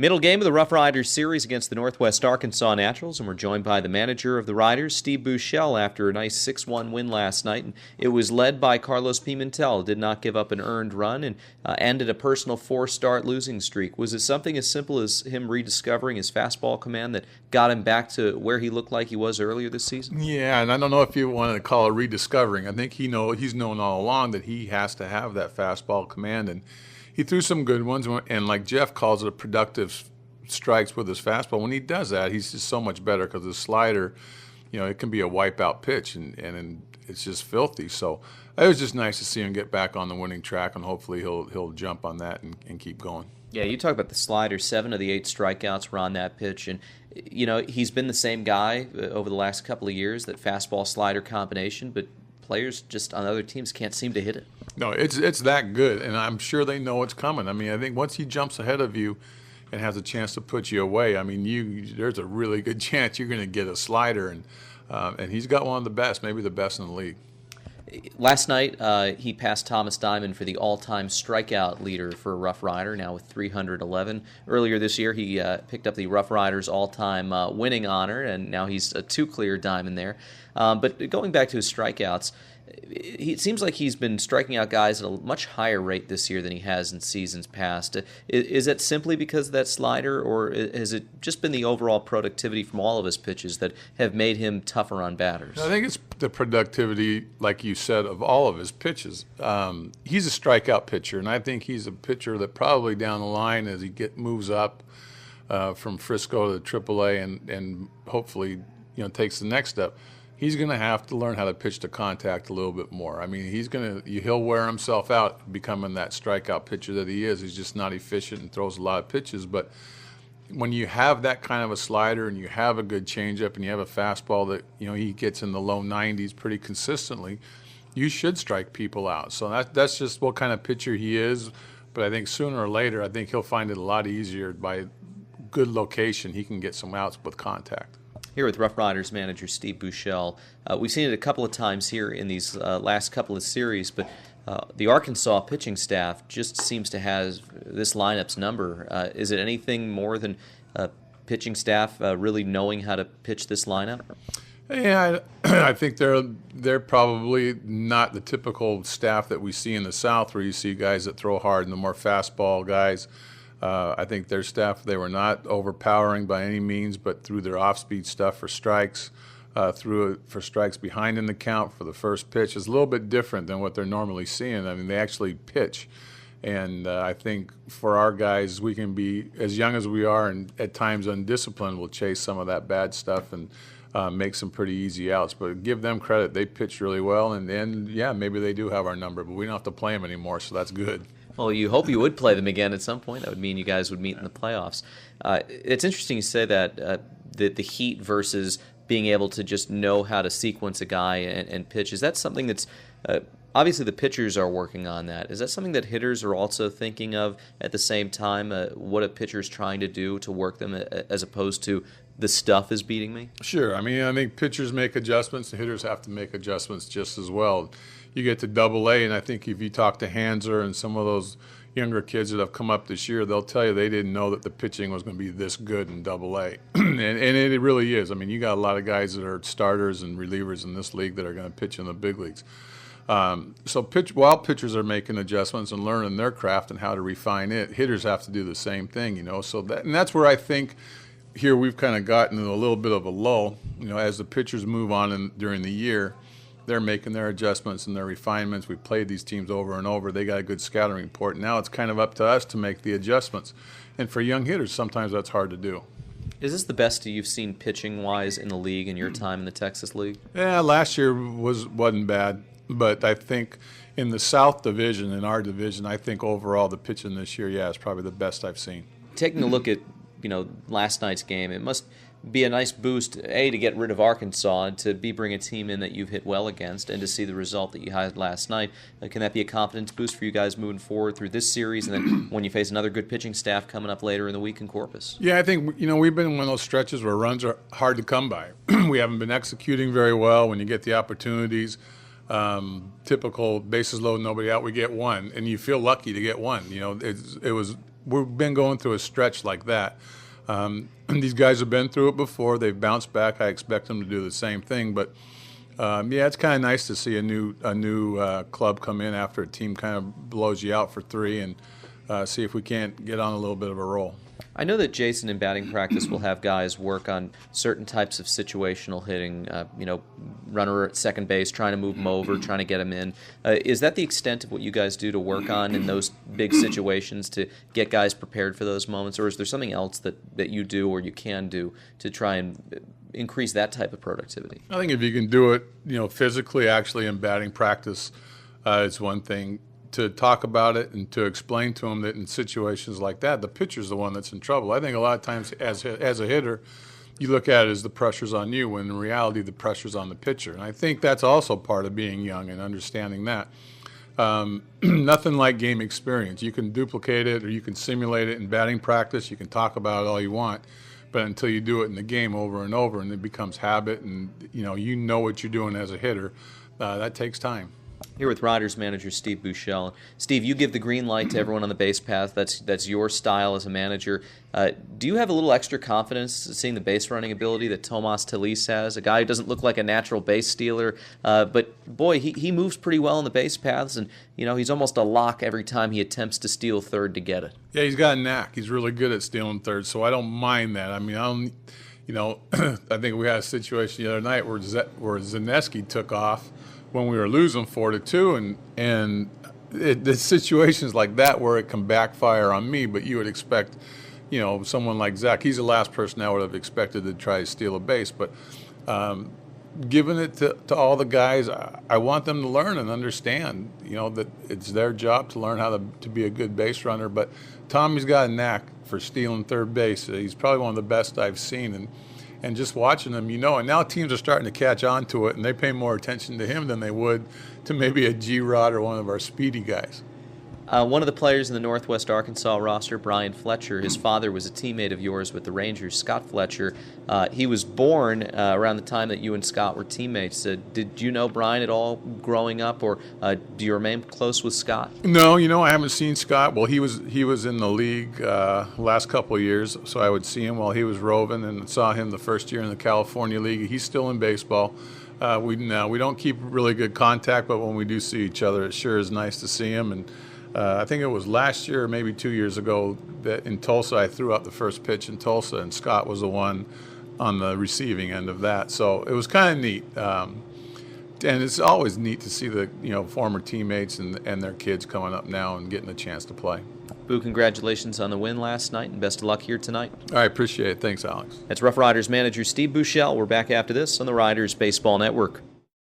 Middle game of the RoughRiders series against the Northwest Arkansas Naturals, and we're joined by the manager of the Riders, Steve Buechele, after a nice 6-1 win last night. And it was led by Carlos Pimentel, did not give up an earned run, and ended a personal 4-start losing streak. Was it something as simple as him rediscovering his fastball command that got him back to where he looked like he was earlier this season? Yeah, and I don't know if you want to call it rediscovering. I think he's known all along that he has to have that fastball command, and he threw some good ones, and like Jeff calls it, a productive strikes with his fastball. When he does that, he's just so much better because his slider, it can be a wipeout pitch, and it's just filthy. So it was just nice to see him get back on the winning track, and hopefully he'll jump on that and keep going. Yeah, you talk about the slider. 7 of the 8 strikeouts were on that pitch, and he's been the same guy over the last couple of years, that fastball-slider combination, but players just on other teams can't seem to hit it. No, it's that good, and I'm sure they know it's coming. I mean, I think once he jumps ahead of you and has a chance to put you away, I mean, there's a really good chance you're going to get a slider, and he's got one of the best, maybe the best in the league. Last night, he passed Thomas Diamond for the all-time strikeout leader for a Rough Rider, now with 311. Earlier this year, he picked up the Rough Riders all-time winning honor, and now he's a 2-clear Diamond there. But going back to his strikeouts, it seems like he's been striking out guys at a much higher rate this year than he has in seasons past. Is that simply because of that slider, or has it just been the overall productivity from all of his pitches that have made him tougher on batters? I think it's the productivity, like you said, of all of his pitches. He's a strikeout pitcher, and I think he's a pitcher that probably down the line, as he moves up from Frisco to AAA and hopefully takes the next step, he's going to have to learn how to pitch to contact a little bit more. I mean, he'll wear himself out becoming that strikeout pitcher that he is. He's just not efficient and throws a lot of pitches. But when you have that kind of a slider and you have a good changeup and you have a fastball that he gets in the low 90s pretty consistently, you should strike people out. So that's just what kind of pitcher he is. But I think sooner or later, I think he'll find it a lot easier by good location. He can get some outs with contact. Here with RoughRiders manager Steve Buechele. We've seen it a couple of times here in these last couple of series, but the Arkansas pitching staff just seems to have this lineup's number. Is it anything more than pitching staff really knowing how to pitch this lineup? Yeah, I think they're probably not the typical staff that we see in the South, where you see guys that throw hard and the more fastball guys. I think their staff, they were not overpowering by any means, but through their off-speed stuff for strikes, for strikes behind in the count for the first pitch is a little bit different than what they're normally seeing. I mean, they actually pitch. And I think for our guys, we can be, as young as we are and at times undisciplined, we'll chase some of that bad stuff and make some pretty easy outs. But give them credit. They pitch really well. And yeah, maybe they do have our number, but we don't have to play them anymore, so that's good. Well, you hope you would play them again at some point. That would mean you guys would meet in the playoffs. It's interesting you say that, the heat versus being able to just know how to sequence a guy and pitch. Is that something that's obviously the pitchers are working on that. Is that something that hitters are also thinking of at the same time, what a pitcher's trying to do to work them as opposed to the stuff is beating me? Sure. I mean, I think pitchers make adjustments. The hitters have to make adjustments just as well. You get to Double-A, and I think if you talk to Hanser and some of those younger kids that have come up this year, they'll tell you they didn't know that the pitching was going to be this good in Double-A. and it really is. I mean, you got a lot of guys that are starters and relievers in this league that are going to pitch in the big leagues. While pitchers are making adjustments and learning their craft and how to refine it, hitters have to do the same thing, So that's where I think here we've kind of gotten in a little bit of a lull, as the pitchers move on during the year. They're making their adjustments and their refinements. We've played these teams over and over. They got a good scouting report. Now it's kind of up to us to make the adjustments. And for young hitters, sometimes that's hard to do. Is this the best you've seen pitching-wise in the league in your time in the Texas League? Yeah, last year wasn't bad. But I think in the South Division, in our division, I think overall the pitching this year, is probably the best I've seen. Taking a look at, last night's game, it must be a nice boost, A, to get rid of Arkansas, and to B, bring a team in that you've hit well against, and to see the result that you had last night. Can that be a confidence boost for you guys moving forward through this series, and then when you face another good pitching staff coming up later in the week in Corpus? Yeah, I think, we've been in one of those stretches where runs are hard to come by. We haven't been executing very well when you get the opportunities. Typical bases loaded, nobody out, we get one, and you feel lucky to get one. It was we've been going through a stretch like that. These guys have been through it before. They've bounced back. I expect them to do the same thing. But yeah, it's kind of nice to see a new club come in after a team kind of blows you out for 3 and see if we can't get on a little bit of a roll. I know that Jason in batting practice will have guys work on certain types of situational hitting, runner at second base, trying to move him over, trying to get him in. Is that the extent of what you guys do to work on in those big situations to get guys prepared for those moments, or is there something else that you do or you can do to try and increase that type of productivity? I think if you can do it, physically, actually in batting practice, it's one thing. To talk about it and to explain to them that in situations like that, the pitcher's the one that's in trouble. I think a lot of times as a hitter, you look at it as the pressure's on you, when in reality the pressure's on the pitcher. And I think that's also part of being young and understanding that. Nothing like game experience. You can duplicate it or you can simulate it in batting practice. You can talk about it all you want. But until you do it in the game over and over and it becomes habit and you know what you're doing as a hitter, that takes time. Here with Riders manager Steve Buechele. Steve, you give the green light to everyone on the base path. That's your style as a manager. Do you have a little extra confidence seeing the base running ability that Tomas Telis has? A guy who doesn't look like a natural base stealer, but boy, he moves pretty well on the base paths, and he's almost a lock every time he attempts to steal third to get it. Yeah, he's got a knack. He's really good at stealing third, so I don't mind that. I mean, I think we had a situation the other night where Zaneski took off when we were losing 4-2, and the situations like that where it can backfire on me, but you would expect, someone like Zach, he's the last person I would have expected to try to steal a base, but giving it to all the guys, I want them to learn and understand, that it's their job to learn how to be a good base runner, but Tommy's got a knack for stealing third base. He's probably one of the best I've seen, and just watching him, and now teams are starting to catch on to it, and they pay more attention to him than they would to maybe a G-Rod or one of our speedy guys. One of the players in the Northwest Arkansas roster, Brian Fletcher, his father was a teammate of yours with the Rangers, Scott Fletcher. He was born around the time that you and Scott were teammates. Did you know Brian at all growing up, or do you remain close with Scott? No, I haven't seen Scott. Well, he was in the league last couple of years, so I would see him while he was roving, and saw him the first year in the California League. He's still in baseball. We don't keep really good contact, but when we do see each other, it sure is nice to see him. And I think it was last year or maybe 2 years ago that in Tulsa I threw out the first pitch in Tulsa, and Scott was the one on the receiving end of that. So it was kind of neat. And it's always neat to see the former teammates and their kids coming up now and getting a chance to play. Boo, congratulations on the win last night, and best of luck here tonight. I appreciate it. Thanks, Alex. That's RoughRiders manager Steve Buechele. We're back after this on the Riders Baseball Network.